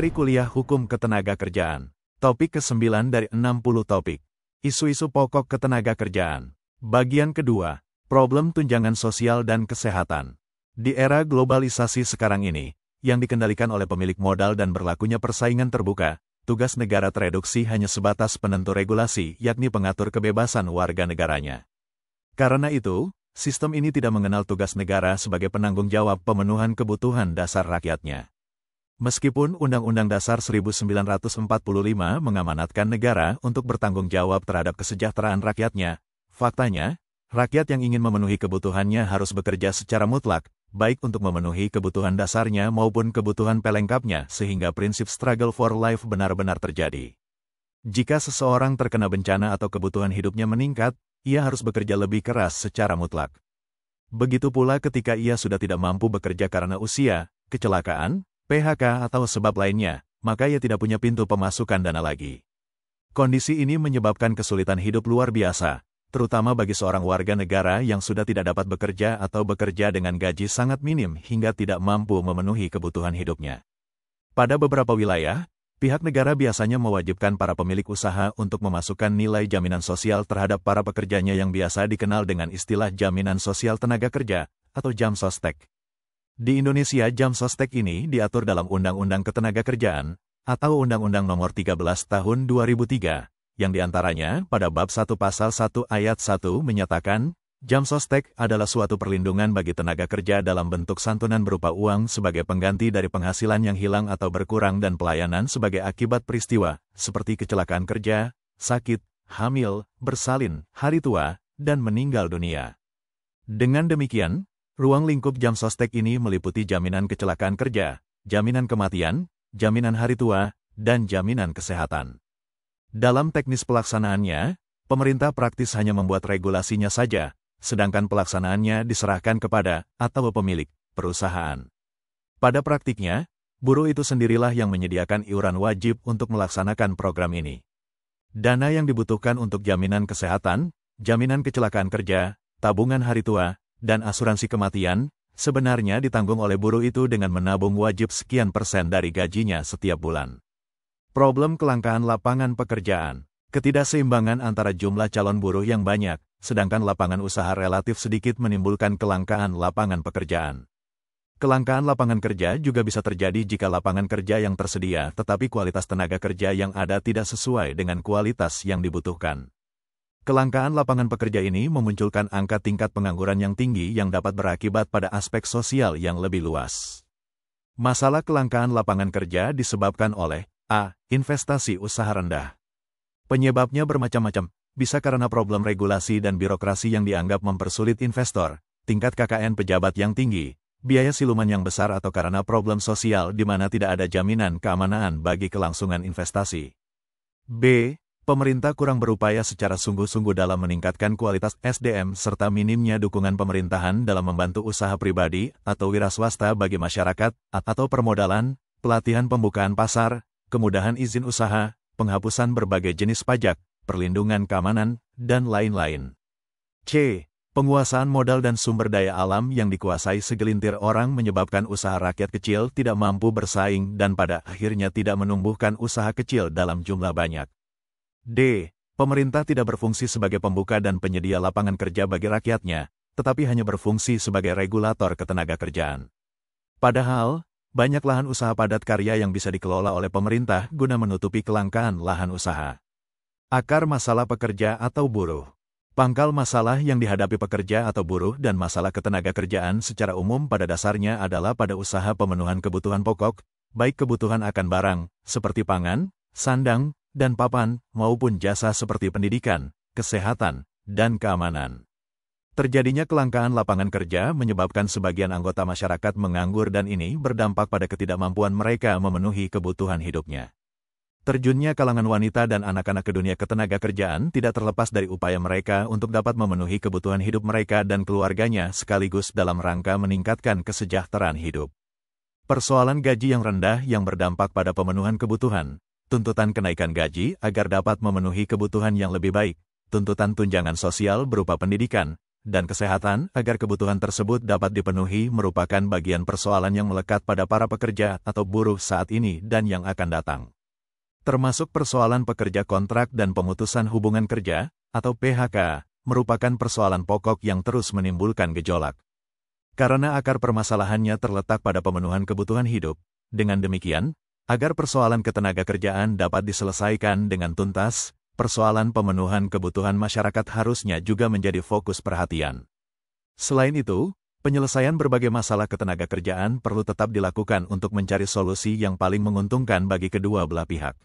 Seri kuliah Hukum Ketenagakerjaan. Topik ke-9 dari 60 topik. Isu-isu pokok ketenagakerjaan. Bagian kedua, problem tunjangan sosial dan kesehatan. Di era globalisasi sekarang ini, yang dikendalikan oleh pemilik modal dan berlakunya persaingan terbuka, tugas negara tereduksi hanya sebatas penentu regulasi, yakni pengatur kebebasan warga negaranya. Karena itu, sistem ini tidak mengenal tugas negara sebagai penanggung jawab pemenuhan kebutuhan dasar rakyatnya. Meskipun Undang-Undang Dasar 1945 mengamanatkan negara untuk bertanggung jawab terhadap kesejahteraan rakyatnya, faktanya, rakyat yang ingin memenuhi kebutuhannya harus bekerja secara mutlak, baik untuk memenuhi kebutuhan dasarnya maupun kebutuhan pelengkapnya sehingga prinsip struggle for life benar-benar terjadi. Jika seseorang terkena bencana atau kebutuhan hidupnya meningkat, ia harus bekerja lebih keras secara mutlak. Begitu pula ketika ia sudah tidak mampu bekerja karena usia, kecelakaan, PHK atau sebab lainnya, maka ia tidak punya pintu pemasukan dana lagi. Kondisi ini menyebabkan kesulitan hidup luar biasa, terutama bagi seorang warga negara yang sudah tidak dapat bekerja atau bekerja dengan gaji sangat minim hingga tidak mampu memenuhi kebutuhan hidupnya. Pada beberapa wilayah, pihak negara biasanya mewajibkan para pemilik usaha untuk memasukkan nilai jaminan sosial terhadap para pekerjanya yang biasa dikenal dengan istilah Jaminan Sosial Tenaga Kerja, atau Jamsostek. Di Indonesia, Jamsostek ini diatur dalam Undang-Undang Ketenagakerjaan, atau Undang-Undang Nomor 13 Tahun 2003, yang diantaranya pada Bab 1 Pasal 1 Ayat 1 menyatakan, Jamsostek adalah suatu perlindungan bagi tenaga kerja dalam bentuk santunan berupa uang sebagai pengganti dari penghasilan yang hilang atau berkurang dan pelayanan sebagai akibat peristiwa, seperti kecelakaan kerja, sakit, hamil, bersalin, hari tua, dan meninggal dunia. Dengan demikian, ruang lingkup Jamsostek ini meliputi jaminan kecelakaan kerja, jaminan kematian, jaminan hari tua, dan jaminan kesehatan. Dalam teknis pelaksanaannya, pemerintah praktis hanya membuat regulasinya saja, sedangkan pelaksanaannya diserahkan kepada atau pemilik perusahaan. Pada praktiknya, buruh itu sendirilah yang menyediakan iuran wajib untuk melaksanakan program ini. Dana yang dibutuhkan untuk jaminan kesehatan, jaminan kecelakaan kerja, tabungan hari tua, dan asuransi kematian, sebenarnya ditanggung oleh buruh itu dengan menabung wajib sekian persen dari gajinya setiap bulan. Problem kelangkaan lapangan pekerjaan. Ketidakseimbangan antara jumlah calon buruh yang banyak, sedangkan lapangan usaha relatif sedikit menimbulkan kelangkaan lapangan pekerjaan. Kelangkaan lapangan kerja juga bisa terjadi jika lapangan kerja yang tersedia tetapi kualitas tenaga kerja yang ada tidak sesuai dengan kualitas yang dibutuhkan. Kelangkaan lapangan pekerja ini memunculkan angka tingkat pengangguran yang tinggi yang dapat berakibat pada aspek sosial yang lebih luas. Masalah kelangkaan lapangan kerja disebabkan oleh a. Investasi usaha rendah. Penyebabnya bermacam-macam, bisa karena problem regulasi dan birokrasi yang dianggap mempersulit investor, tingkat KKN pejabat yang tinggi, biaya siluman yang besar atau karena problem sosial di mana tidak ada jaminan keamanan bagi kelangsungan investasi. b. Pemerintah kurang berupaya secara sungguh-sungguh dalam meningkatkan kualitas SDM serta minimnya dukungan pemerintahan dalam membantu usaha pribadi atau wira swasta bagi masyarakat, atau permodalan, pelatihan pembukaan pasar, kemudahan izin usaha, penghapusan berbagai jenis pajak, perlindungan keamanan, dan lain-lain. c. Penguasaan modal dan sumber daya alam yang dikuasai segelintir orang menyebabkan usaha rakyat kecil tidak mampu bersaing dan pada akhirnya tidak menumbuhkan usaha kecil dalam jumlah banyak. d. Pemerintah tidak berfungsi sebagai pembuka dan penyedia lapangan kerja bagi rakyatnya, tetapi hanya berfungsi sebagai regulator ketenagakerjaan. Padahal, banyak lahan usaha padat karya yang bisa dikelola oleh pemerintah guna menutupi kelangkaan lahan usaha. Akar masalah pekerja atau buruh. Pangkal masalah yang dihadapi pekerja atau buruh dan masalah ketenagakerjaan secara umum pada dasarnya adalah pada usaha pemenuhan kebutuhan pokok, baik kebutuhan akan barang, seperti pangan, sandang, dan papan, maupun jasa seperti pendidikan, kesehatan, dan keamanan. Terjadinya kelangkaan lapangan kerja menyebabkan sebagian anggota masyarakat menganggur dan ini berdampak pada ketidakmampuan mereka memenuhi kebutuhan hidupnya. Terjunnya kalangan wanita dan anak-anak ke dunia ketenagakerjaan tidak terlepas dari upaya mereka untuk dapat memenuhi kebutuhan hidup mereka dan keluarganya sekaligus dalam rangka meningkatkan kesejahteraan hidup. Persoalan gaji yang rendah yang berdampak pada pemenuhan kebutuhan, tuntutan kenaikan gaji agar dapat memenuhi kebutuhan yang lebih baik, tuntutan tunjangan sosial berupa pendidikan, dan kesehatan agar kebutuhan tersebut dapat dipenuhi merupakan bagian persoalan yang melekat pada para pekerja atau buruh saat ini dan yang akan datang. Termasuk persoalan pekerja kontrak dan pemutusan hubungan kerja, atau PHK, merupakan persoalan pokok yang terus menimbulkan gejolak. Karena akar permasalahannya terletak pada pemenuhan kebutuhan hidup, dengan demikian, agar persoalan ketenagakerjaan dapat diselesaikan dengan tuntas, persoalan pemenuhan kebutuhan masyarakat harusnya juga menjadi fokus perhatian. Selain itu, penyelesaian berbagai masalah ketenagakerjaan perlu tetap dilakukan untuk mencari solusi yang paling menguntungkan bagi kedua belah pihak.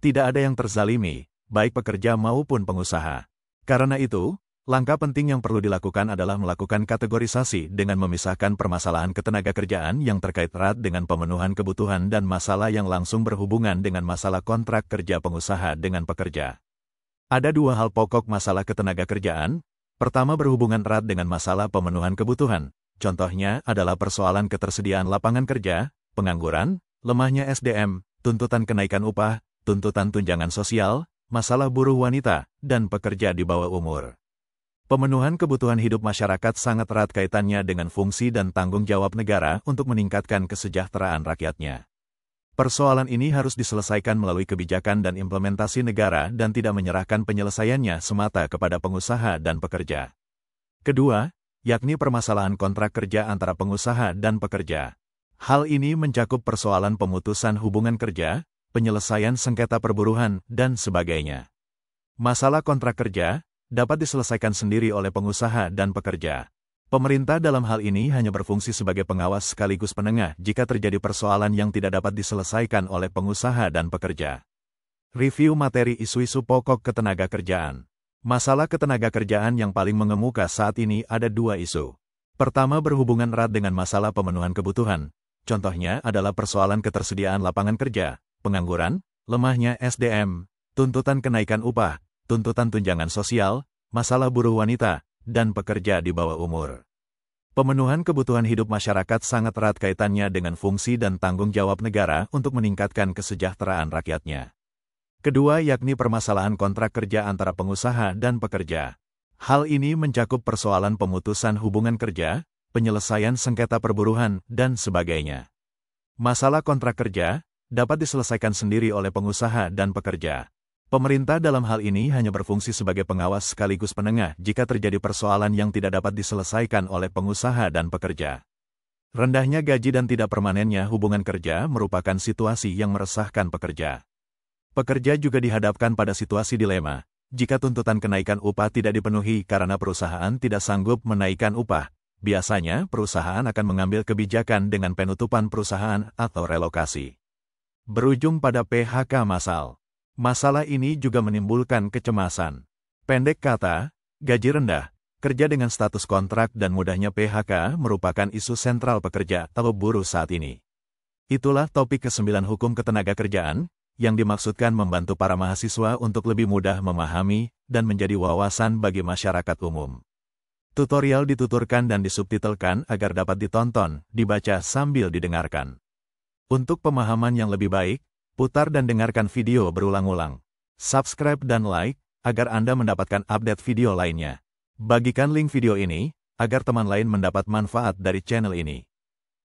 Tidak ada yang terzalimi, baik pekerja maupun pengusaha. Karena itu, langkah penting yang perlu dilakukan adalah melakukan kategorisasi dengan memisahkan permasalahan ketenagakerjaan yang terkait erat dengan pemenuhan kebutuhan dan masalah yang langsung berhubungan dengan masalah kontrak kerja pengusaha dengan pekerja. Ada dua hal pokok masalah ketenagakerjaan. Pertama berhubungan erat dengan masalah pemenuhan kebutuhan. Contohnya adalah persoalan ketersediaan lapangan kerja, pengangguran, lemahnya SDM, tuntutan kenaikan upah, tuntutan tunjangan sosial, masalah buruh wanita, dan pekerja di bawah umur. Pemenuhan kebutuhan hidup masyarakat sangat erat kaitannya dengan fungsi dan tanggung jawab negara untuk meningkatkan kesejahteraan rakyatnya. Persoalan ini harus diselesaikan melalui kebijakan dan implementasi negara dan tidak menyerahkan penyelesaiannya semata kepada pengusaha dan pekerja. Kedua, yakni permasalahan kontrak kerja antara pengusaha dan pekerja. Hal ini mencakup persoalan pemutusan hubungan kerja, penyelesaian sengketa perburuhan, dan sebagainya. Masalah kontrak kerja dapat diselesaikan sendiri oleh pengusaha dan pekerja. Pemerintah dalam hal ini hanya berfungsi sebagai pengawas sekaligus penengah jika terjadi persoalan yang tidak dapat diselesaikan oleh pengusaha dan pekerja. Review materi isu-isu pokok ketenagakerjaan. Masalah ketenagakerjaan yang paling mengemuka saat ini ada dua isu. Pertama berhubungan erat dengan masalah pemenuhan kebutuhan. Contohnya adalah persoalan ketersediaan lapangan kerja, pengangguran, lemahnya SDM, tuntutan kenaikan upah, tuntutan tunjangan sosial, masalah buruh wanita, dan pekerja di bawah umur. Pemenuhan kebutuhan hidup masyarakat sangat erat kaitannya dengan fungsi dan tanggung jawab negara untuk meningkatkan kesejahteraan rakyatnya. Kedua yakni permasalahan kontrak kerja antara pengusaha dan pekerja. Hal ini mencakup persoalan pemutusan hubungan kerja, penyelesaian sengketa perburuhan, dan sebagainya. Masalah kontrak kerja dapat diselesaikan sendiri oleh pengusaha dan pekerja. Pemerintah dalam hal ini hanya berfungsi sebagai pengawas sekaligus penengah jika terjadi persoalan yang tidak dapat diselesaikan oleh pengusaha dan pekerja. Rendahnya gaji dan tidak permanennya hubungan kerja merupakan situasi yang meresahkan pekerja. Pekerja juga dihadapkan pada situasi dilema, jika tuntutan kenaikan upah tidak dipenuhi karena perusahaan tidak sanggup menaikkan upah, biasanya perusahaan akan mengambil kebijakan dengan penutupan perusahaan atau relokasi. Berujung pada PHK massal. Masalah ini juga menimbulkan kecemasan. Pendek kata, gaji rendah, kerja dengan status kontrak dan mudahnya PHK merupakan isu sentral pekerja atau buruh saat ini. Itulah topik ke-9 hukum ketenagakerjaan, yang dimaksudkan membantu para mahasiswa untuk lebih mudah memahami dan menjadi wawasan bagi masyarakat umum. Tutorial dituturkan dan disubtitelkan agar dapat ditonton, dibaca sambil didengarkan. Untuk pemahaman yang lebih baik, putar dan dengarkan video berulang-ulang. Subscribe dan like, agar Anda mendapatkan update video lainnya. Bagikan link video ini, agar teman lain mendapat manfaat dari channel ini.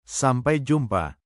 Sampai jumpa.